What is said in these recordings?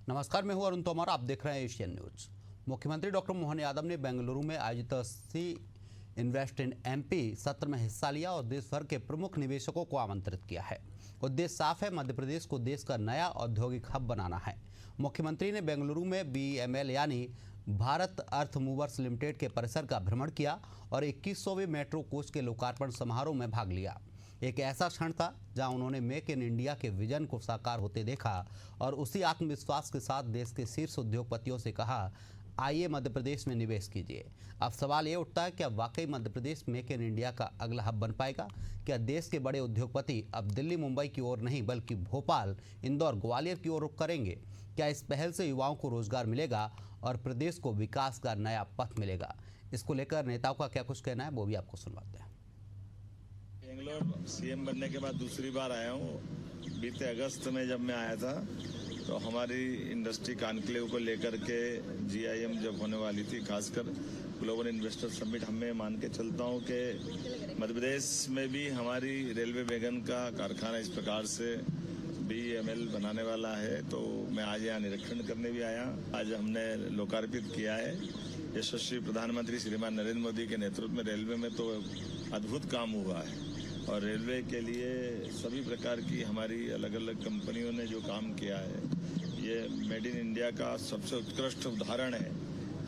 नमस्कार, मैं हूं अरुण तोमर। आप देख रहे हैं एशियन न्यूज। मुख्यमंत्री डॉक्टर मोहन यादव ने बेंगलुरु में आयोजित सी इन्वेस्ट इन एमपी सत्र में हिस्सा लिया और देश भर के प्रमुख निवेशकों को आमंत्रित किया है। उद्देश्य साफ है, मध्य प्रदेश को देश का नया औद्योगिक हब बनाना है। मुख्यमंत्री ने बेंगलुरु में BEML यानी भारत अर्थ मूवर्स लिमिटेड के परिसर का भ्रमण किया और 2100वें मेट्रो कोच के लोकार्पण समारोह में भाग लिया। एक ऐसा क्षण था जहां उन्होंने मेक इन इंडिया के विजन को साकार होते देखा और उसी आत्मविश्वास के साथ देश के शीर्ष उद्योगपतियों से कहा, आइए मध्य प्रदेश में निवेश कीजिए। अब सवाल ये उठता है, क्या वाकई Madhya Pradesh make in India का अगला हब बन पाएगा? क्या देश के बड़े उद्योगपति अब दिल्ली मुंबई की ओर नहीं बल्कि भोपाल, इंदौर, ग्वालियर की ओर रुख करेंगे? क्या इस पहल से युवाओं को रोजगार मिलेगा और प्रदेश को विकास का नया पथ मिलेगा? इसको लेकर नेताओं का क्या कुछ कहना है, वो भी आपको सुनवाते हैं। बेंगलोर सीएम बनने के बाद दूसरी बार आया हूँ। बीते अगस्त में जब मैं आया था तो हमारी इंडस्ट्री कॉन्क्लेव को लेकर के GIM जब होने वाली थी, खासकर ग्लोबल इन्वेस्टर समिट, हमें मान के चलता हूँ कि मध्य प्रदेश में भी हमारी रेलवे वैगन का कारखाना इस प्रकार से BEML बनाने वाला है। तो मैं आज यहाँ निरीक्षण करने भी आया। आज हमने लोकार्पित किया है। यशस्वी प्रधानमंत्री श्रीमान नरेंद्र मोदी के नेतृत्व में रेलवे में तो अद्भुत काम हुआ है और रेलवे के लिए सभी प्रकार की हमारी अलग अलग कंपनियों ने जो काम किया है, ये मेड इन इंडिया का सबसे उत्कृष्ट उदाहरण है।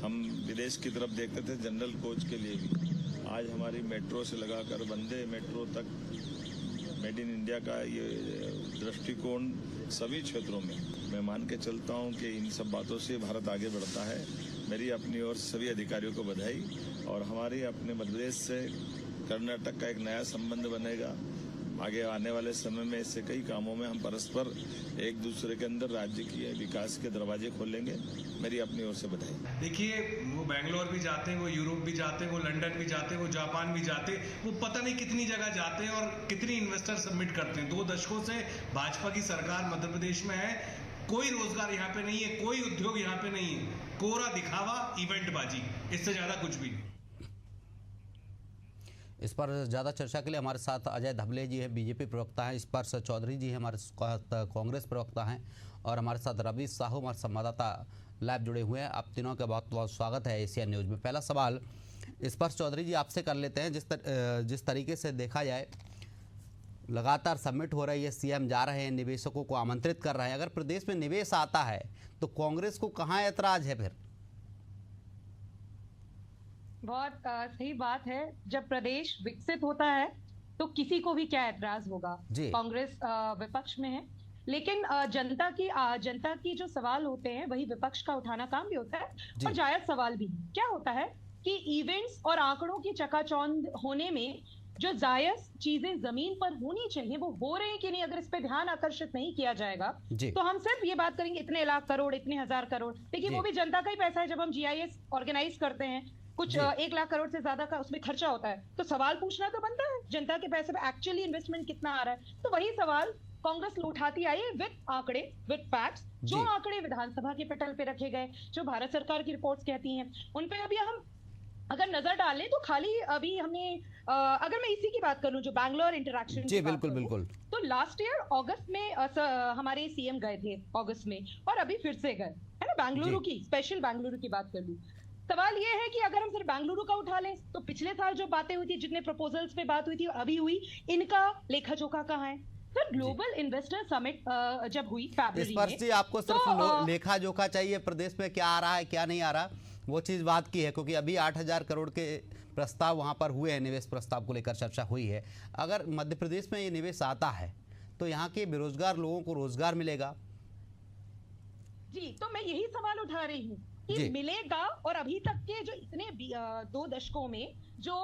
हम विदेश की तरफ देखते थे जनरल कोच के लिए भी, आज हमारी मेट्रो से लगाकर वंदे मेट्रो तक मेड इन इंडिया का ये दृष्टिकोण सभी क्षेत्रों में मैं मान के चलता हूँ कि इन सब बातों से भारत आगे बढ़ता है। मेरी अपनी ओर सभी अधिकारियों को बधाई। और हमारी अपने मध्य प्रदेश से कर्नाटक का एक नया संबंध बनेगा। आगे आने वाले समय में इससे कई कामों में हम परस्पर एक दूसरे के अंदर राज्य की विकास के दरवाजे खोलेंगे। मेरी अपनी ओर से बधाई। देखिए, वो बेंगलोर भी जाते हैं, वो यूरोप भी जाते हैं, वो लंदन भी जाते हैं, वो जापान भी जाते हैं, वो पता नहीं कितनी जगह जाते हैं और कितनी इन्वेस्टर सबमिट करते हैं। 2 दशकों से भाजपा की सरकार मध्य प्रदेश में है, कोई रोजगार यहाँ पे नहीं है, कोई उद्योग यहाँ पे नहीं है, कोरा दिखावा, इवेंट बाजी, इससे ज्यादा कुछ भी नहीं। इस पर ज़्यादा चर्चा के लिए हमारे साथ अजय धबले जी हैं, BJP प्रवक्ता हैं, स्पर्श चौधरी जी हैं, हमारे साथ कांग्रेस प्रवक्ता हैं, और हमारे साथ रवि साहू, हमारे संवाददाता लाइव जुड़े हुए हैं। आप तीनों का बहुत बहुत स्वागत है एशियन न्यूज़ में। पहला सवाल स्पर्श चौधरी जी आपसे कर लेते हैं। जिस तरीके से देखा जाए, लगातार समिट हो रही है, CM जा रहे हैं, निवेशकों को आमंत्रित कर रहे हैं। अगर प्रदेश में निवेश आता है तो कांग्रेस को कहाँ ऐतराज है फिर? बहुत सही बात है। जब प्रदेश विकसित होता है तो किसी को भी क्या ऐतराज होगा। कांग्रेस विपक्ष में है, लेकिन जनता की जो सवाल होते हैं वही विपक्ष का उठाना काम भी होता है और जायज सवाल भी। क्या होता है कि इवेंट्स और आंकड़ों की चकाचौंध होने में जो जायज चीजें जमीन पर होनी चाहिए वो हो रही कि नहीं, अगर इस पे ध्यान आकर्षित नहीं किया जाएगा तो हम सिर्फ ये बात करेंगे इतने लाख करोड़, इतने हजार करोड़। देखिए, वो भी जनता का ही पैसा है। जब हम GIS ऑर्गेनाइज करते हैं, कुछ 1 लाख करोड़ से ज्यादा का उसमें खर्चा होता है, तो सवाल पूछना तो बनता है जनता के पैसे पे एक्चुअली इन्वेस्टमेंट कितना आ रहा है। तो वही सवाल कांग्रेस उठाती आई है विद आंकड़े, विद फैक्ट्स। जो आंकड़े विधानसभा के पटल पे रखे गए, जो भारत सरकार की रिपोर्ट्स कहती हैं, उन पे अभी हम अगर नजर डालें तो खाली अभी हमने अगर मैं इसी की बात करूं, जो बैंगलोर इंटरैक्शन जी बिल्कुल, तो लास्ट ईयर अगस्त में हमारे CM गए थे अगस्त में, और अभी फिर से गए, है ना। बेंगलुरु की, स्पेशल बेंगलुरु की बात कर लूं। सवाल ये है कि अगर हम सिर्फ बेंगलुरु का उठा लें तो पिछले साल जो बातें हुई थी, जितने प्रपोजल्स पे बात हुई थी अभी हुई, इनका लेखा जोखा कहाँ है? फिर ग्लोबल इन्वेस्टर समिट जब हुई फरवरी में, जी आपको सिर्फ लेखा जोखा चाहिए, प्रदेश में क्या आ रहा है क्या नहीं आ रहा, वो चीज़ बात की है, क्योंकि अभी 8000 करोड़ के प्रस्ताव वहाँ पर हुए हैं, निवेश प्रस्ताव को लेकर चर्चा हुई है। अगर मध्य प्रदेश में ये निवेश आता है तो यहाँ के बेरोजगार लोगों को रोजगार मिलेगा? जी, तो मैं यही सवाल उठा रही हूँ कि मिलेगा। और अभी तक के जो इतने 2 दशकों में जो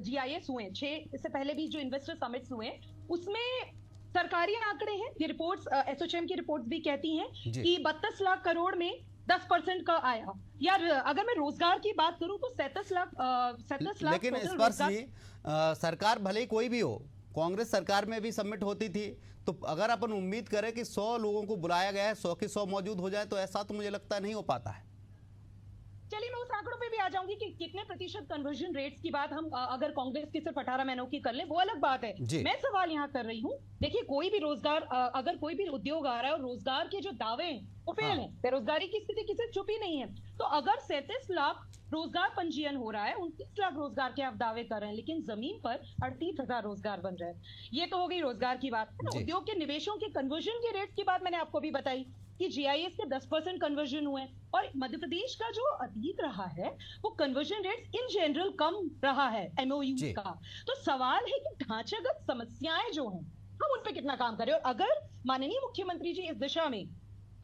GIS हुए, 6 इससे पहले भी जो इन्वेस्टर समिट्स हुए, उसमें सरकारी आंकड़े हैं। ये रिपोर्ट्स ASSOCHAM की रिपोर्ट्स भी कहती हैं कि 32 लाख करोड़ में 10% का आया। यार, अगर मैं रोजगार की बात करूं तो 37 लाख। लेकिन इस पर सरकार भले ही कोई भी हो, कांग्रेस सरकार में भी सबमिट होती थी, तो अगर अपन उम्मीद करें कि 100 लोगों को बुलाया गया है, 100 के 100 मौजूद हो जाए, तो ऐसा तो मुझे लगता है नहीं हो पाता है। चलिए मैं उस आंकड़ों पे भी आ जाऊंगी कि कितने प्रतिशत कन्वर्जन रेट्स की बात हम अगर कांग्रेस की सिर्फ 18 महीनों की कर ले वो अलग बात है। मैं सवाल यहाँ कर रही हूँ, देखिए कोई भी रोजगार अगर कोई भी उद्योग आ रहा है और रोजगार के जो दावे हैं वो फेल है, बेरोजगारी की स्थिति किसी छुपी नहीं है, तो अगर 37 लाख रोजगार पंजीयन हो रहा है, 29 लाख रोजगार के आप दावे कर रहे हैं, लेकिन जमीन पर 38,000 रोजगार बन रहे हैं। ये तो हो गई रोजगार की बात। उद्योग के निवेशों के कन्वर्जन के रेट की बात मैंने आपको भी बताई कि जीआईएस के 10% कन्वर्जन हुए, और मध्य प्रदेश का जो अतीत रहा है वो कन्वर्जन रेट इन जनरल कम रहा है एमओयू का। तो सवाल है कि ढांचागत समस्याएं जो हैं हम उन पे कितना काम करें, और अगर माननीय मुख्यमंत्री जी इस दिशा में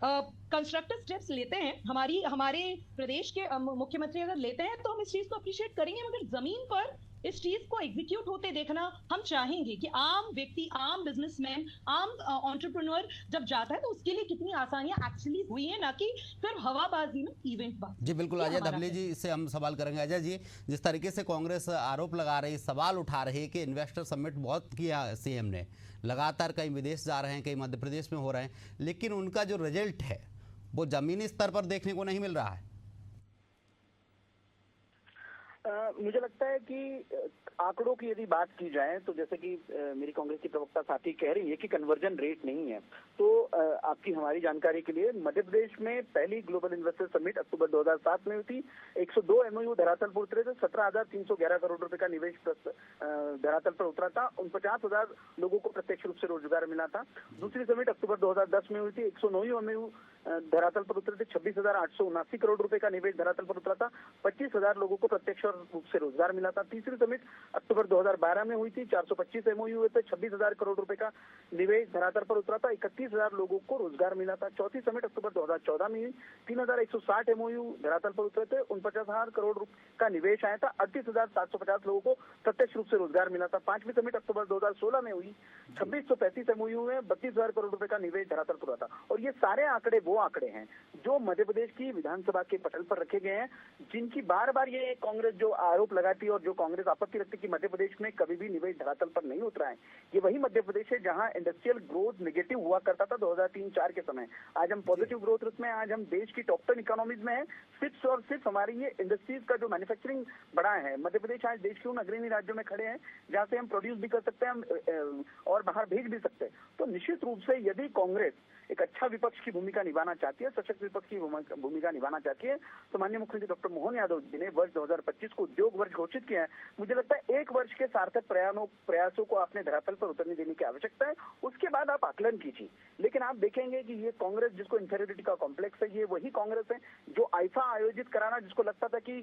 कंस्ट्रक्टिव स्टेप्स लेते हैं, हमारे प्रदेश के मुख्यमंत्री अगर लेते हैं तो हम इस चीज को अप्रिशिएट करेंगे, मगर जमीन पर इस चीज को एग्जीक्यूट होते देखना हम चाहेंगे कि आम व्यक्ति, आम बिजनेसमैन, आम एंटरप्रेन्योर जब जाता है तो उसके लिए कितनी आसानियां एक्चुअली हुई है, ना कि सिर्फ हवाबाजी में इवेंट बात। जी बिल्कुल अजय धबले जी से हम सवाल करेंगे। अजय जी, जिस तरीके से कांग्रेस आरोप लगा रही, सवाल उठा रही है कि इन्वेस्टर समिट बहुत किया सीएम ने, लगातार कहीं विदेश जा रहे हैं, कहीं मध्य प्रदेश में हो रहे हैं, लेकिन उनका जो रिजल्ट है वो जमीनी स्तर पर देखने को नहीं मिल रहा है। मुझे लगता है कि आंकड़ों की यदि बात की जाए तो जैसे कि मेरी कांग्रेस की प्रवक्ता साथी कह रही है कि कन्वर्जन रेट नहीं है, तो आपकी हमारी जानकारी के लिए मध्य प्रदेश में पहली ग्लोबल इन्वेस्टर समिट अक्टूबर 2007 में हुई थी। 102 एमओयू धरातल पर उतरे थे, 17,311 करोड़ रुपए का निवेश धरातल पर उतरा था, 49,000 लोगों को प्रत्यक्ष रूप से रोजगार मिला था। दूसरी समिट अक्टूबर 2010 में हुई थी, 109 एमओयू धरातल पर उतरे थे, 26,879 करोड़ रुपए का निवेश धरातल पर उतरा था, 25,000 लोगों को प्रत्यक्ष रूप से रोजगार मिला था। तीसरी समिट अक्टूबर 2012 में हुई थी, 425 एमओयू हुए थे, 26,000 करोड़ रुपए का निवेश धरातल पर उतरा था, 31,000 लोगों को रोजगार मिला था। चौथी समिट अक्टूबर 2014 में हुई, 3,160 एमओयू धरातल पर उतरे थे, 49,000 करोड़ का निवेश आया था, 38,750 लोगों को प्रत्यक्ष रूप से रोजगार मिला था। पांचवी समिट अक्टूबर 2016 में हुई, 2635 एमओयू में 32,000 करोड़ रुपए का निवेश धरातल पर हुआ था। और ये सारे आंकड़े वो आंकड़े हैं जो मध्य प्रदेश की विधानसभा के पटल पर रखे गए हैं, जिनकी बार बार ये कांग्रेस जो आरोप लगाती है और जो कांग्रेस आपत्ति रखती है कि मध्य प्रदेश में कभी भी निवेश धरातल पर नहीं उतरा है। ये वही मध्य प्रदेश है जहां इंडस्ट्रियल ग्रोथ नेगेटिव हुआ करता था 2003-04 के समय। आज हम पॉजिटिव ग्रोथ रेट में, आज हम देश की टॉप 10 इकोनॉमीज में है। सिर्फ और सिर्फ हमारी ये इंडस्ट्रीज का जो मैन्युफैक्चरिंग बढ़ा है, मध्य प्रदेश आज देश के उन अग्रणी राज्यों में खड़े हैं जहाँ से हम प्रोड्यूस भी कर सकते हैं, हम और बाहर भेज भी सकते हैं। तो निश्चित रूप से यदि कांग्रेस एक अच्छा विपक्ष की भूमिका निभाना चाहती है, सशक्त विपक्ष की भूमिका निभाना चाहती है, तो माननीय मुख्यमंत्री डॉक्टर मोहन यादव जी ने वर्ष 2025 को उद्योग वर्ष घोषित किया है। मुझे लगता है एक वर्ष के सार्थक प्रयासों को आपने धरातल पर उतरने देने की आवश्यकता है, उसके बाद आप आकलन कीजिए। लेकिन आप देखेंगे कि ये कांग्रेस जिसको इंफीरियरिटी का कॉम्प्लेक्स है, ये वही कांग्रेस है जो आईफा आयोजित कराना, जिसको लगता था कि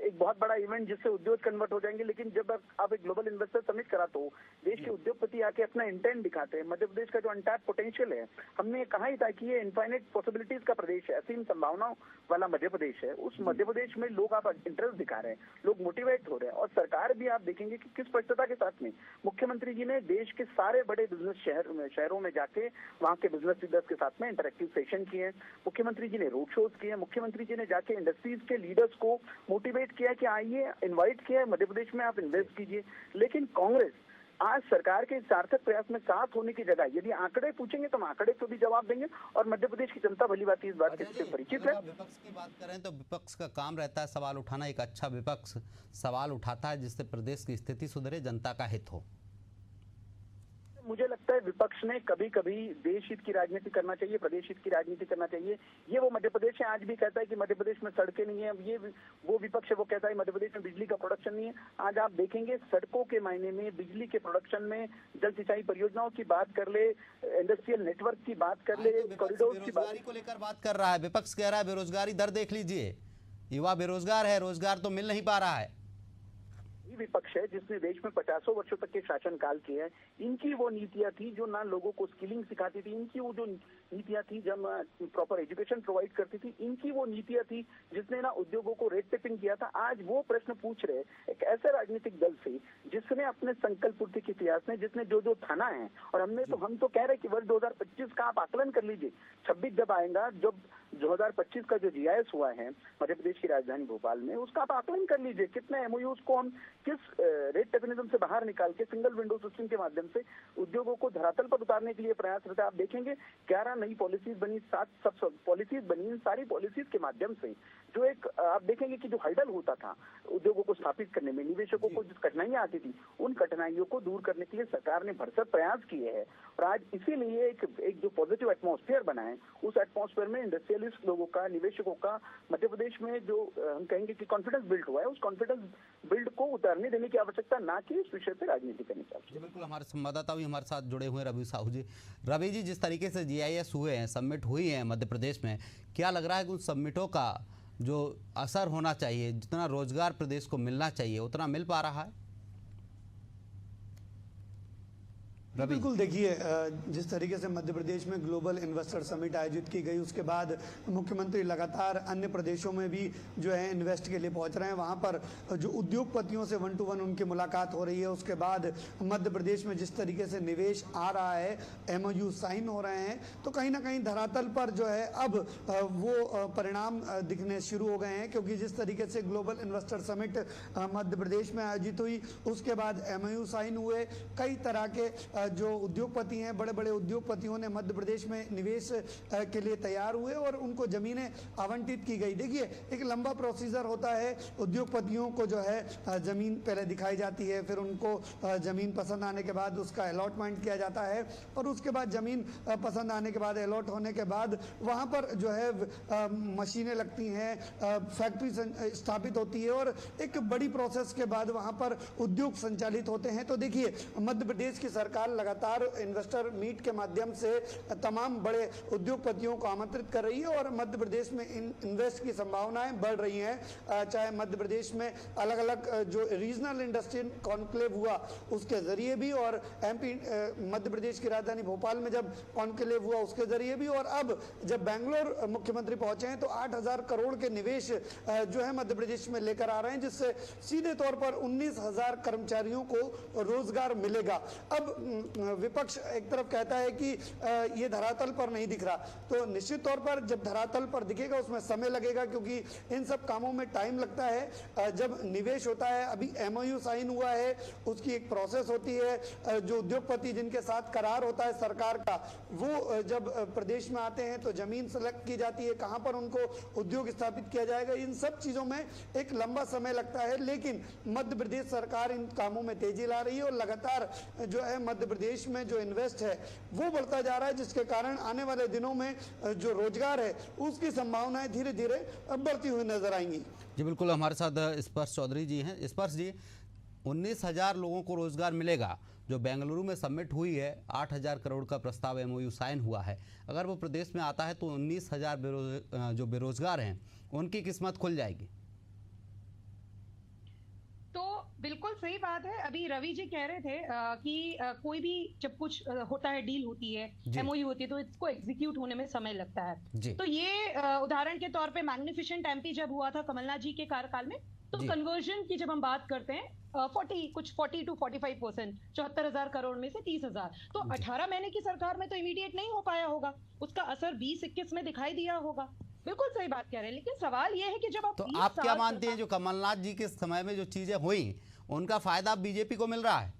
एक बहुत बड़ा इवेंट जिससे उद्योग कन्वर्ट हो जाएंगे, लेकिन जब आप एक ग्लोबल इन्वेस्टर समिट करा तो देश के उद्योगपति आके अपना इंटेंट दिखाते हैं। मध्य प्रदेश का जो अनटैप पोटेंशियल है, हमने कहा ही था कि ये इनफाइनाइट पॉसिबिलिटीज का प्रदेश है, असीम संभावनाओं वाला मध्य प्रदेश है। उस मध्य प्रदेश में लोग आप इंटरेस्ट दिखा रहे हैं, लोग मोटिवेट हो रहे हैं, और सरकार भी आप देखेंगे कि किस स्पष्टता के साथ में मुख्यमंत्री जी ने देश के सारे बड़े बिजनेस शहरों में जाके वहां के बिजनेस लीडर्स के साथ में इंटरेक्टिव सेशन किए, मुख्यमंत्री जी ने रोड शोज किए, मुख्यमंत्री जी ने जाके इंडस्ट्रीज के लीडर्स को मोटिवेट किया कि आइए, इन्वाइट किया है मध्य प्रदेश में, आप इन्वेस्ट कीजिए। लेकिन कांग्रेस आज सरकार के सार्थक प्रयास में साथ होने की जगह यदि आंकड़े पूछेंगे तो हम आंकड़े को भी जवाब देंगे, और मध्य प्रदेश की जनता भली बात इस बात से परिचित है। विपक्ष की बात करें तो विपक्ष का काम रहता है सवाल उठाना। एक अच्छा विपक्ष सवाल उठाता है जिससे प्रदेश की स्थिति सुधरे, जनता का हित हो। मुझे लगता है विपक्ष ने कभी कभी देश हित की राजनीति करना चाहिए, प्रदेश हित की राजनीति करना चाहिए। ये वो मध्य प्रदेश है, आज भी कहता है कि मध्य प्रदेश में सड़कें नहीं है। ये वो विपक्ष है, वो कहता है मध्य प्रदेश में बिजली का प्रोडक्शन नहीं है। आज आप देखेंगे सड़कों के मायने में, बिजली के प्रोडक्शन में, जल सिंचाई परियोजनाओं की बात कर ले, इंडस्ट्रियल नेटवर्क की बात कर ले, कॉरिडोर की बात को लेकर बात कर रहा है। विपक्ष कह रहा है बेरोजगारी दर देख लीजिए, युवा बेरोजगार है, रोजगार तो मिल नहीं पा रहा है। विपक्ष है जिसने देश में 50 वर्षों तक के शासनकाल किए हैं। इनकी वो नीतियां थी जो ना लोगों को स्किलिंग सिखाती थी, इनकी वो जो नीतियां थी जब प्रॉपर एजुकेशन प्रोवाइड करती थी, इनकी वो नीतियां थी जिसने ना उद्योगों को रेट टेपिंग किया था। आज वो प्रश्न पूछ रहे एक ऐसे राजनीतिक दल से जिसने अपने संकल्प पूर्ति के इतिहास में जिसने जो जो थाना है, और हम तो कह रहे कि वर्ष 2025 का आप आकलन कर लीजिए। 26 जब आएगा, जब 2025 का जो जीआईएस हुआ है मध्य प्रदेश की राजधानी भोपाल में, उसका आप आकलन कर लीजिए। कितने एमओयूज को हम किस रेट टेक्निज्म से बाहर निकाल के सिंगल विंडो सिस्टम के माध्यम से उद्योगों को धरातल पर उतारने के लिए प्रयास रहता है। आप देखेंगे 11 नई पॉलिसीज बनी, 7 सब पॉलिसीज बनी। इन सारी पॉलिसीज के माध्यम से जो एक आप देखेंगे कि जो हर्डल होता था उद्योगों को स्थापित करने में, निवेशकों को जो कठिनाइयां आती थी, उन कठिनाइयों को दूर करने के लिए सरकार ने भरसक प्रयास किए हैं। और आज इसीलिए एक जो पॉजिटिव एटमॉस्फेयर बना है, उस एटमॉस्फेयर में इंडस्ट्रियलिस्ट लोगों का, निवेशकों का मध्य प्रदेश में जो हम कहेंगे कि कॉन्फिडेंस बिल्ड हुआ है, उस कॉन्फिडेंस बिल्ड को उतारने देने की आवश्यकता, ना कि इस विषय पर राजनीति करने की आवश्यकता। बिल्कुल, हमारे संवाददाता भी हमारे साथ जुड़े हुए हैं रवि साहू जी। रवि जी, जिस तरीके से GIS हुए हैं, समिट हुई है मध्य प्रदेश में, क्या लग रहा है कि उन समिटों का जो असर होना चाहिए, जितना रोजगार प्रदेश को मिलना चाहिए, उतना मिल पा रहा है? बिल्कुल, देखिए जिस तरीके से मध्य प्रदेश में ग्लोबल इन्वेस्टर समिट आयोजित की गई, उसके बाद मुख्यमंत्री लगातार अन्य प्रदेशों में भी जो है इन्वेस्ट के लिए पहुंच रहे हैं। वहां पर जो उद्योगपतियों से 1 to 1 उनकी मुलाकात हो रही है। उसके बाद मध्य प्रदेश में जिस तरीके से निवेश आ रहा है, MOU साइन हो रहे हैं, तो कहीं ना कहीं धरातल पर जो है अब वो परिणाम दिखने शुरू हो गए हैं। क्योंकि जिस तरीके से global investor summit Madhya Pradesh में आयोजित हुई, उसके बाद MOU साइन हुए, कई तरह के जो उद्योगपति हैं, बड़े बड़े उद्योगपतियों ने मध्य प्रदेश में निवेश के लिए तैयार हुए और उनको जमीनें आवंटित की गई। देखिए, एक लंबा प्रोसीजर होता है। उद्योगपतियों को जो है जमीन पहले दिखाई जाती है, फिर उनको जमीन पसंद आने के बाद उसका अलॉटमेंट किया जाता है, और उसके बाद जमीन पसंद आने के बाद, अलॉट होने के बाद वहाँ पर जो है मशीनें लगती हैं, फैक्ट्री स्थापित होती है, और एक बड़ी प्रोसेस के बाद वहाँ पर उद्योग संचालित होते हैं। तो देखिए, मध्य प्रदेश की सरकार लगातार इन्वेस्टर मीट के माध्यम से तमाम बड़े उद्योगपतियों को आमंत्रित कर रही है, और मध्य प्रदेश में इन्वेस्ट की संभावनाएं बढ़ रही हैं। चाहे मध्य प्रदेश में अलग अलग जो रीजनल इंडस्ट्री कॉन्क्लेव हुआ उसके जरिए भी, और MP मध्य प्रदेश की राजधानी भोपाल में जब कॉन्क्लेव हुआ उसके जरिए भी, और अब जब बेंगलोर मुख्यमंत्री पहुंचे हैं तो 8,000 करोड़ के निवेश जो है मध्य प्रदेश में लेकर आ रहे हैं, जिससे सीधे तौर पर 19,000 कर्मचारियों को रोजगार मिलेगा। अब विपक्ष एक तरफ कहता है कि ये धरातल पर नहीं दिख रहा, तो निश्चित तौर पर जब धरातल पर दिखेगा उसमें समय लगेगा, क्योंकि इन सब कामों में टाइम लगता है। जब निवेश होता है, अभी MOU साइन हुआ है, उसकी एक प्रोसेस होती है। जो उद्योगपति जिनके साथ करार होता है सरकार का, वो जब प्रदेश में आते हैं तो जमीन सेलेक्ट की जाती है, कहां पर उनको उद्योग स्थापित किया जाएगा। इन सब चीजों में एक लंबा समय लगता है, लेकिन मध्य प्रदेश सरकार इन कामों में तेजी ला रही है, और लगातार जो है मध्य प्रदेश में जो इन्वेस्ट है वो बढ़ता जा रहा है, जिसके कारण आने वाले दिनों में जो रोजगार है उसकी संभावनाएं धीरे धीरे बढ़ती हुई नजर आएंगी। जी बिल्कुल, हमारे साथ स्पर्श चौधरी जी हैं। स्पर्श जी, 19,000 लोगों को रोजगार मिलेगा। जो बेंगलुरु में समिट हुई है, 8,000 करोड़ का प्रस्ताव MOU साइन हुआ है, अगर वो प्रदेश में आता है तो 19,000 जो बेरोजगार हैं उनकी किस्मत खुल जाएगी। बिल्कुल सही बात है। अभी रवि जी कह रहे थे कि कोई भी जब कुछ होता है, डील होती है, MOU होती है, तो इसको एग्जीक्यूट होने में समय लगता है। तो ये उदाहरण के तौर पे मैग्निफिसेंट MP जब हुआ था कमलनाथ जी के कार्यकाल में, तो कन्वर्जन की जब हम बात करते हैं 40 to 45%, 74,000 करोड़ में से 30,000, तो 18 महीने की सरकार में तो इमीडिएट नहीं हो पाया होगा, उसका असर 20-21 में दिखाई दिया होगा। बिल्कुल सही बात कह रहे हैं, लेकिन सवाल ये है कि जब आप क्या मानते हैं, जो कमलनाथ जी के समय में जो चीजें हुई, उनका फायदा बीजेपी को मिल रहा है?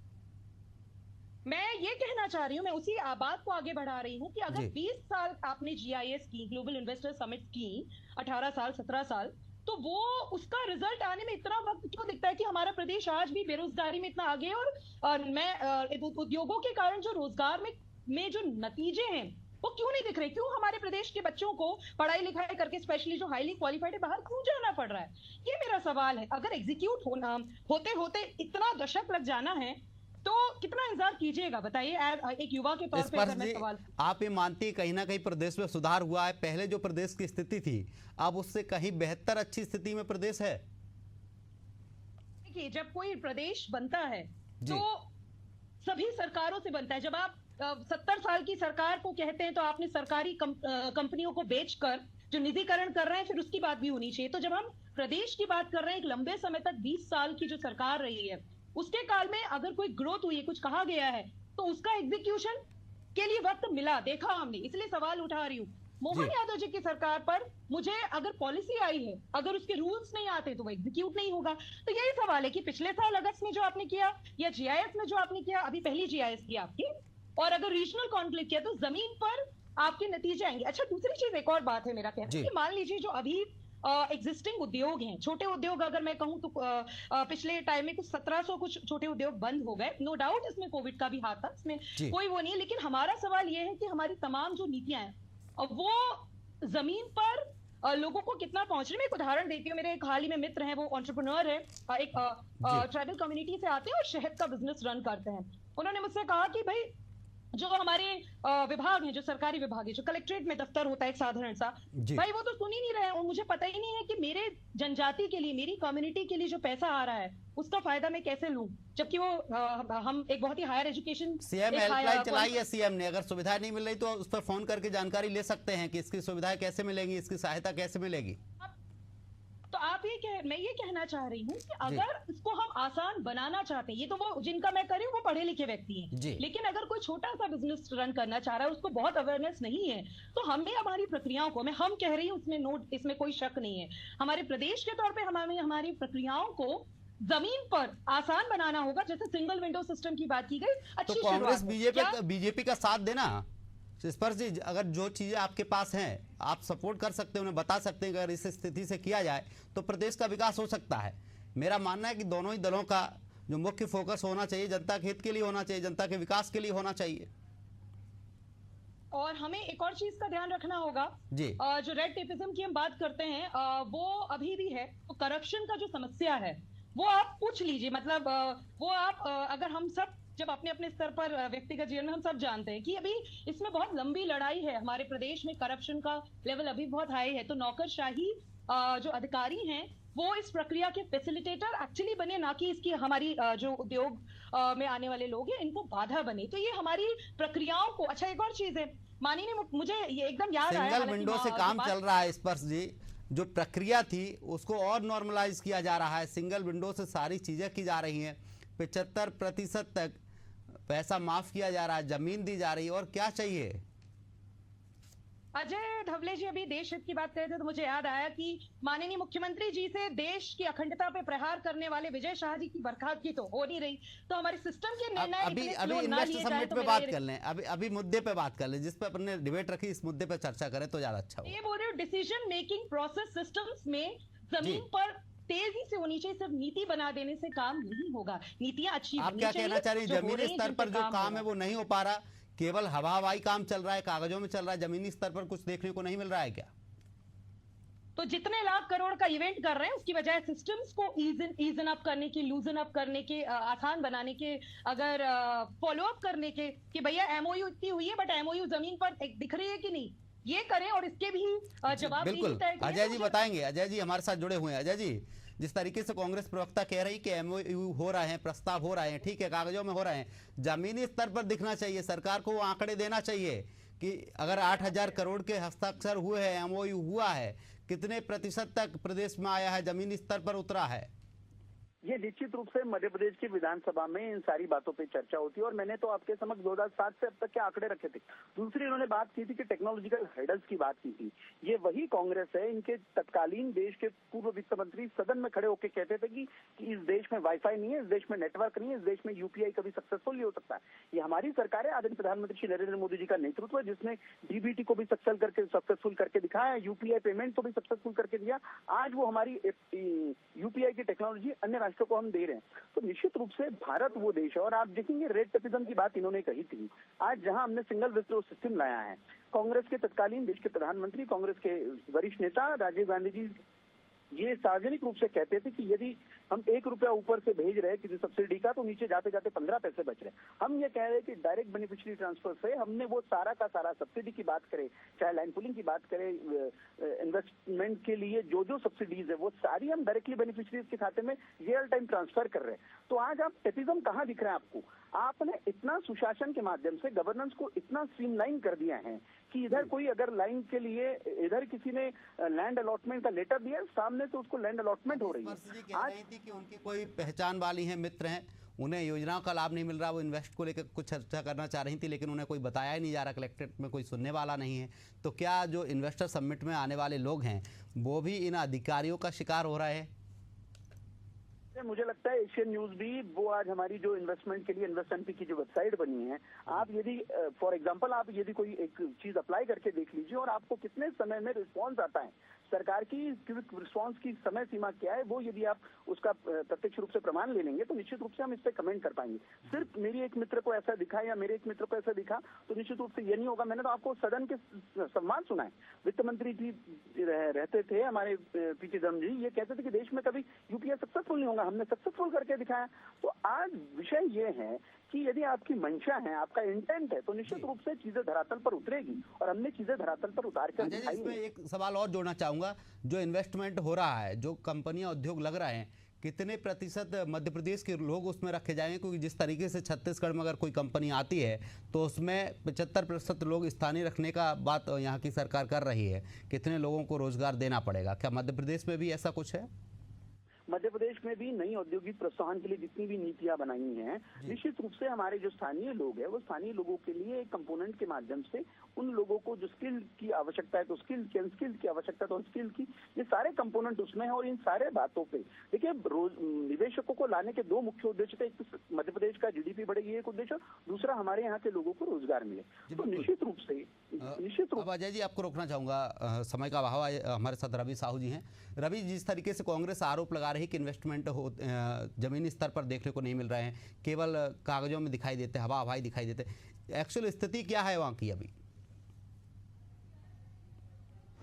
मैं ये कहना चाह रही हूँ, मैं उसी बात को आगे बढ़ा रही हूँ कि अगर 20 साल आपने GIS की, ग्लोबल इन्वेस्टर समिट की, 18 साल 17 साल, तो वो उसका रिजल्ट आने में इतना वक्त क्यों दिखता है कि हमारा प्रदेश आज भी बेरोजगारी में इतना आगे, और मैं उद्योगों के कारण जो रोजगार में जो नतीजे हैं वो क्यों नहीं दिख रहे? क्यों हमारे प्रदेश के बच्चों को पढ़ाई लिखाई करके, स्पेशली जो हाईली क्वालिफाइड है, बाहर क्यों जाना पड़ रहा है? ये मेरा सवाल है। अगर एग्जीक्यूट होते होते इतना दशक लग जाना है तो कितना इंतजार कीजिएगा, बताइए। एक युवा के तौर पे अगर मैं सवाल, आप ये मानती है कहीं ना कहीं प्रदेश में सुधार हुआ है? पहले जो प्रदेश की स्थिति थी, अब उससे कहीं बेहतर अच्छी स्थिति में प्रदेश है? देखिए, जब कोई प्रदेश बनता है तो सभी सरकारों से बनता है। जब आप 70 साल की सरकार को कहते हैं तो आपने सरकारी कंपनियों को बेचकर जो निजीकरण कर रहे हैं, फिर उसकी बात भी होनी चाहिए। तो जब हम प्रदेश की बात कर रहे हैं, एक लंबे समय तक 20 साल की जो सरकार रही है, उसके काल में अगर कोई ग्रोथ हुई है, कुछ कहा गया है, तो उसका एग्जीक्यूशन के लिए वक्त मिला, देखा हमने, इसलिए सवाल उठा रही हूँ। मोहन यादव जी की सरकार पर मुझे अगर पॉलिसी आई है, अगर उसके रूल्स नहीं आते तो वो एग्जीक्यूट नहीं होगा। तो यही सवाल है कि पिछले साल अगस्त में जो आपने किया, या GIS में जो आपने किया, अभी पहली GIS की आपकी, और अगर रीजनल कॉन्फ्लिक्ट किया, तो जमीन पर आपके नतीजे आएंगे। अच्छा, दूसरी चीज, एक और बात है मेरा कहना कि मान लीजिए जो अभी एग्जिस्टिंग उद्योग हैं, छोटे उद्योग अगर मैं कहूं तो पिछले टाइम में कुछ 1700 कुछ छोटे उद्योग बंद हो गए। नो डाउट इसमें कोविड का भी हाथ था, इसमें कोई वो नहीं है। लेकिन हमारा सवाल ये है कि हमारी तमाम जो नीतियां हैं वो जमीन पर लोगों को कितना पहुंच रही है। मैं एक उदाहरण देती हूँ। मेरे एक हाल ही में मित्र हैं, वो एंटरप्रेन्योर है, एक ट्राइबल कम्युनिटी से आते हैं और शहद का बिजनेस रन करते हैं। उन्होंने मुझसे कहा कि भाई जो हमारे विभाग हैं, जो सरकारी विभाग है, जो कलेक्ट्रेट में दफ्तर होता है एक साधारण सा, भाई वो तो सुन ही नहीं रहे हैं। और मुझे पता ही नहीं है कि मेरे जनजाति के लिए, मेरी कम्युनिटी के लिए जो पैसा आ रहा है उसका फायदा मैं कैसे लूं, जबकि वो हम एक बहुत ही हायर एजुकेशन। सीएम हेल्पलाइन चलाई है सीएम ने, अगर सुविधा नहीं मिल रही तो उस पर फोन करके जानकारी ले सकते हैं कि इसकी सुविधाएं कैसे मिलेंगी, इसकी सहायता कैसे मिलेगी। तो मैं ये कहना चाह रही हूँ कि अगर इसको हम आसान बनाना चाहते हैं, ये तो वो जिनका मैं कर रही हूँ वो पढ़े लिखे व्यक्ति हैं, लेकिन अगर कोई छोटा सा बिजनेस रन करना चाह रहा है, उसको बहुत अवेयरनेस नहीं है, तो हमें हमारी प्रक्रियाओं को, मैं हम कह रही हूँ इसमें कोई शक नहीं है, हमारे प्रदेश के तौर पर हमें हमारी प्रक्रियाओं को जमीन पर आसान बनाना होगा। जैसे सिंगल विंडो सिस्टम की बात की गई, अच्छी तो कांग्रेस बीजेपी का साथ देना स्पर्श जी, अगर जो चीजें आपके पास हैं आप सपोर्ट कर सकते हैं, उन्हें बता सकते हैं, अगर इस स्थिति से किया जाए तो प्रदेश का विकास हो सकता है। मेरा मानना है कि दोनों ही दलों का जो मुख्य फोकस होना चाहिए जनता के हित के लिए होना चाहिए, जनता के विकास के लिए होना चाहिए। और हमें एक और चीज का ध्यान रखना होगा जी, जो रेड टेपिज्म की हम बात करते हैं वो अभी भी है। तो करप्शन का जो समस्या है वो आप पूछ लीजिए, मतलब वो आप अगर हम सब जब अपने अपने स्तर पर व्यक्तिगत जीवन में हम सब जानते हैं कि अभी इसमें बहुत लंबी लड़ाई है। हमारे प्रदेश में करप्शन का लेवल अभी बहुत हाई है। तो नौकरशाही जो अधिकारी हैं वो इस प्रक्रिया के फैसिलिटेटर एक्चुअली बने, ना कि इसकी हमारी जो उद्योग में आने वाले लोग हैं इनको बाधा बने। तो ये हमारी प्रक्रियाओं को, अच्छा एक और चीज है माननीय, मुझे ये एकदम याद आया, सिंगल विंडो से काम चल रहा है स्पर्श जी, जो प्रक्रिया थी उसको और नॉर्मलाइज किया जा रहा है। सिंगल विंडो से सारी चीजें की जा रही हैं, 75% तक पैसा माफ किया जा रहा है, जमीन दी जा रही है, और क्या चाहिए। अजय धवले जी अभी देश हित की बात कर रहे थे तो मुझे याद आया कि माननीय मुख्यमंत्री जी से देश की अखंडता पे प्रहार करने वाले विजय शाह जी की बर्खास्तगी तो हो नहीं रही। तो हमारे सिस्टम के निर्णय अभी इन्वेस्टर समिट पे बात कर लें, अभी मुद्दे पे बात कर लें जिस पे अपने डिबेट रखी, इस मुद्दे पे चर्चा करें तो ज्यादा अच्छा होगा। ये बोल रहे हो डिसीजन मेकिंग प्रोसेस सिस्टम्स में जमीन पर तेजी से होनी चाहिए। सिर्फ नीति बना देने से काम नहीं होगा, नीतियां अच्छी आप क्या कहना चाह रही हैं, जमीनी स्तर पर जो काम है वो नहीं हो पा रहा, केवल हवाई काम चल रहा है, कागजों में चल रहा है, जमीनी स्तर पर कुछ देखने को नहीं मिल रहा है क्या? तो जितने लाख करोड़ का इवेंट कर रहे हैं उसकी बजाय सिस्टम्स को ईजन अप करने के, लूजन अप करने के, आसान बनाने के, अगर फॉलो अप करने के कि भैया एमओयू इतनी हुई है बट एमओयू जमीन पर दिख रही है कि नहीं, ये करें और इसके भी जवाब बिल्कुल अजय जी बताएंगे। अजय जी हमारे साथ जुड़े हुए हैं। अजय जी, जिस तरीके से कांग्रेस प्रवक्ता कह रही कि एमओयू हो रहे हैं, प्रस्ताव हो रहे हैं, ठीक है कागजों में हो रहे हैं, जमीनी स्तर पर दिखना चाहिए, सरकार को वो आंकड़े देना चाहिए कि अगर 8,000 करोड़ के हस्ताक्षर हुए हैं, एमओयू हुआ है, कितने प्रतिशत तक प्रदेश में आया है, जमीनी स्तर पर उतरा है। ये निश्चित रूप से मध्य प्रदेश की विधानसभा में इन सारी बातों पे चर्चा होती है और मैंने तो आपके समक्ष 2007 से अब तक के आंकड़े रखे थे। दूसरी इन्होंने बात की थी कि टेक्नोलॉजिकल हर्डल्स की बात की थी। ये वही कांग्रेस है, इनके तत्कालीन देश के पूर्व वित्त मंत्री सदन में खड़े होकर कहते थे कि इस देश में वाईफाई नहीं है, इस देश में नेटवर्क नहीं है, इस देश में यूपीआई कभी सक्सेसफुल नहीं हो सकता। ये हमारी सरकार है, आदरणीय प्रधानमंत्री श्री नरेंद्र मोदी जी का नेतृत्व है, जिसने डीबीटी को भी सक्सेसफुल करके दिखाया, यूपीआई पेमेंट को भी सक्सेसफुल करके दिया। आज वो हमारी यूपीआई की टेक्नोलॉजी अन्य राष्ट्रों को हम दे रहे हैं। तो निश्चित रूप से भारत वो देश है। और आप देखेंगे रेड टेपिज्म की बात इन्होंने कही थी, आज जहां हमने सिंगल विंडो सिस्टम लाया है, कांग्रेस के तत्कालीन देश के प्रधानमंत्री, कांग्रेस के वरिष्ठ नेता राजीव गांधी जी ये सार्वजनिक रूप से कहते थे कि यदि हम 1 रुपया ऊपर से भेज रहे हैं किसी सब्सिडी का तो नीचे जाते जाते 15 पैसे बच रहे हैं। हम ये कह रहे हैं कि डायरेक्ट बेनिफिशियरी ट्रांसफर से हमने वो सारा का सारा सब्सिडी की बात करें, चाहे लाइन पुलिंग की बात करें, इन्वेस्टमेंट के लिए जो जो सब्सिडीज है वो सारी हम डायरेक्टली बेनिफिशियरीज के खाते में रियल टाइम ट्रांसफर कर रहे हैं। तो आज आप टेपिज्म कहाँ दिख रहा है आपको? आपने इतना सुशासन के माध्यम से गवर्नेंस को इतना स्ट्रीमलाइन कर दिया है कि इधर कोई अगर लाइन के लिए इधर किसी ने लैंड अलॉटमेंट का लेटर दिया, सामने से उसको लैंड अलॉटमेंट हो रही है। आज थी कि उनकी कोई पहचान वाली है, मित्र हैं, उन्हें योजनाओं का लाभ नहीं मिल रहा, वो इन्वेस्ट को लेकर कुछ चर्चा करना चाह रही थी लेकिन उन्हें कोई बताया ही नहीं जा रहा, कलेक्ट्रेट में कोई सुनने वाला नहीं है। तो क्या जो इन्वेस्टर समिट में आने वाले लोग हैं वो भी इन अधिकारियों का शिकार हो रहे हैं? मुझे लगता है एशियन न्यूज भी वो आज हमारी जो इन्वेस्टमेंट के लिए इन्वेस्ट एमपी की जो वेबसाइट बनी है, आप यदि फॉर एग्जांपल आप यदि कोई एक चीज अप्लाई करके देख लीजिए और आपको कितने समय में रिस्पांस आता है, सरकार की क्विक रिस्पांस की समय सीमा क्या है, वो यदि आप उसका प्रत्यक्ष रूप से प्रमाण ले लेंगे तो निश्चित रूप से हम इस पर कमेंट कर पाएंगे। सिर्फ मेरी एक मित्र को ऐसा दिखा या मेरे एक मित्र को ऐसा दिखा तो निश्चित रूप से ये नहीं होगा। मैंने तो आपको सदन के संवाद सुना है, वित्त मंत्री जी रहते थे हमारे पी चिदम्बरम जी, ये कहते थे कि देश में कभी यूपीए सक्सेसफुल नहीं होगा, हमने सक्सेसफुल करके दिखाया। तो आज विषय ये है कि यदि आपकी मंशा है, आपका इंटेंट है, तो निश्चित रूप से चीजें धरातल पर उतरेगी और हमने चीजें धरातल पर उतार कर दिखाई। इसमें एक सवाल और जोड़ना चाहूंगा, जो इन्वेस्टमेंट हो रहा है, जो कंपनियां उद्योग लग रहे हैं, कितने प्रतिशत मध्य प्रदेश के लोग उसमें रखे जाएंगे? क्योंकि जिस तरीके से छत्तीसगढ़ में अगर कोई कंपनी आती है तो उसमें 75% लोग स्थानीय रखने का बात यहाँ की सरकार कर रही है। कितने लोगों को रोजगार देना पड़ेगा? क्या मध्य प्रदेश में भी ऐसा कुछ है? मध्य प्रदेश में भी नई औद्योगिक प्रोत्साहन के लिए जितनी भी नीतियां बनाई हैं, निश्चित रूप से हमारे जो स्थानीय लोग हैं वो स्थानीय लोगों के लिए एक कंपोनेंट के माध्यम से उन लोगों को जो स्किल की आवश्यकता है तो स्किल की, अनस्किल की आवश्यकता है तो अनस्किल की, ये सारे कंपोनेंट उसमें है। और इन सारे बातों पे देखिए, निवेशकों को लाने के दो मुख्य उद्देश्य थे, एक तो मध्य प्रदेश का जीडीपी बढ़ेगी एक उद्देश्य, दूसरा हमारे यहाँ के लोगों को रोजगार मिले। तो निश्चित रूप अब अजय जी आपको रोकना चाहूंगा, समय का अभाव है। हमारे साथ रवि साहू जी हैं। रवि, जिस तरीके से कांग्रेस आरोप लगा रही कि इन्वेस्टमेंट हो जमीनी स्तर पर देखने को नहीं मिल रहे हैं, केवल कागजों में दिखाई देते, हवा हवाई दिखाई देते, एक्चुअल स्थिति क्या है वहां की अभी?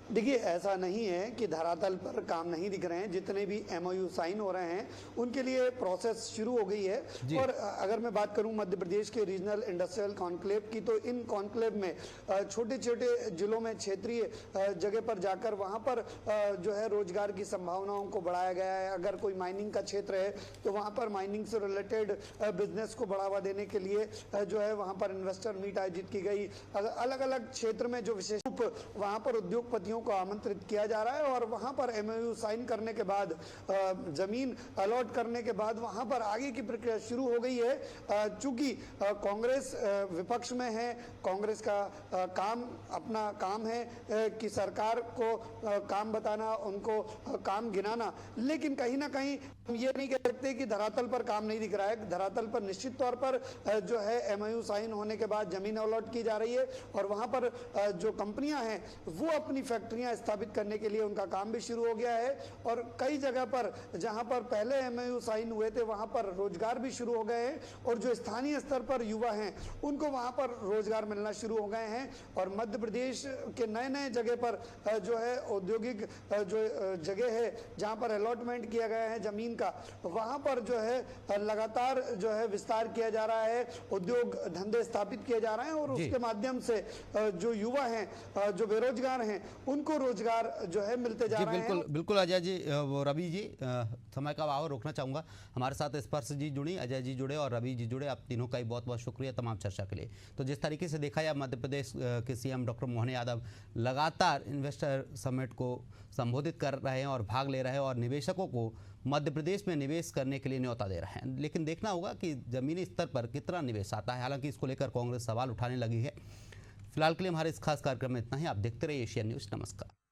देखिए, ऐसा नहीं है कि धरातल पर काम नहीं दिख रहे हैं। जितने भी एमओयू साइन हो रहे हैं उनके लिए प्रोसेस शुरू हो गई है। और अगर मैं बात करूं मध्य प्रदेश के रीजनल इंडस्ट्रियल कॉन्क्लेव की, तो इन कॉन्क्लेव में छोटे छोटे जिलों में क्षेत्रीय जगह पर जाकर वहां पर जो है रोजगार की संभावनाओं को बढ़ाया गया है। अगर कोई माइनिंग का क्षेत्र है तो वहां पर माइनिंग से रिलेटेड बिजनेस को बढ़ावा देने के लिए जो है वहां पर इन्वेस्टर मीट आयोजित की गई। अलग अलग क्षेत्र में जो विशेष रूप वहां पर उद्योगपतियों को आमंत्रित किया जा रहा है और वहां पर एमओयू साइन करने के बाद जमीन अलॉट करने के बाद वहां पर आगे की प्रक्रिया शुरू हो गई है। चूंकि कांग्रेस विपक्ष में है, कांग्रेस का काम अपना काम है कि सरकार को काम बताना, उनको काम गिनाना, लेकिन कहीं ना कहीं हम ये नहीं कह सकते कि धरातल पर काम नहीं दिख रहा है। धरातल पर निश्चित तौर पर जो है एमओयू साइन होने के बाद जमीन अलॉट की जा रही है और वहां पर जो कंपनियां हैं वो अपनी फैक्ट्रियां स्थापित करने के लिए उनका काम भी शुरू हो गया है। और कई जगह पर जहां पर पहले एमओयू साइन हुए थे वहां पर रोजगार भी शुरू हो गए हैं और जो स्थानीय स्तर पर युवा हैं उनको वहां पर रोजगार मिलना शुरू हो गए हैं। और मध्य प्रदेश के नए नए जगह पर जो है औद्योगिक जो जगह है जहां पर अलॉटमेंट किया गया है जमीन का, वहां पर जो है लगातार जो है विस्तार किया जा रहा है, उद्योग धंधे स्थापित किए जा रहे हैं और उसके माध्यम से जो युवा हैं, जो बेरोजगार हैं, उनको रोजगार जो है मिलते जा रहे हैं। बिल्कुल अजय जी, वो रवि जी, समय का अभाव रोकना चाहूंगा। हमारे साथ स्पर्श जी जुड़ी, अजय जी जुड़े और रवि जी जुड़े। आप तीनों का ही बहुत बहुत शुक्रिया तमाम चर्चा के लिए। तो जिस तरीके से देखा जाए, मध्य प्रदेश के सीएम डॉक्टर मोहन यादव लगातार इन्वेस्टर समिट को संबोधित कर रहे हैं और भाग ले रहे हैं और निवेशकों को मध्य प्रदेश में निवेश करने के लिए न्योता दे रहे हैं। लेकिन देखना होगा कि जमीनी स्तर पर कितना निवेश आता है। हालांकि इसको लेकर कांग्रेस सवाल उठाने लगी है। फिलहाल के लिए हमारे इस खास कार्यक्रम में इतना ही। आप देखते रहिए एशियन न्यूज़। नमस्कार।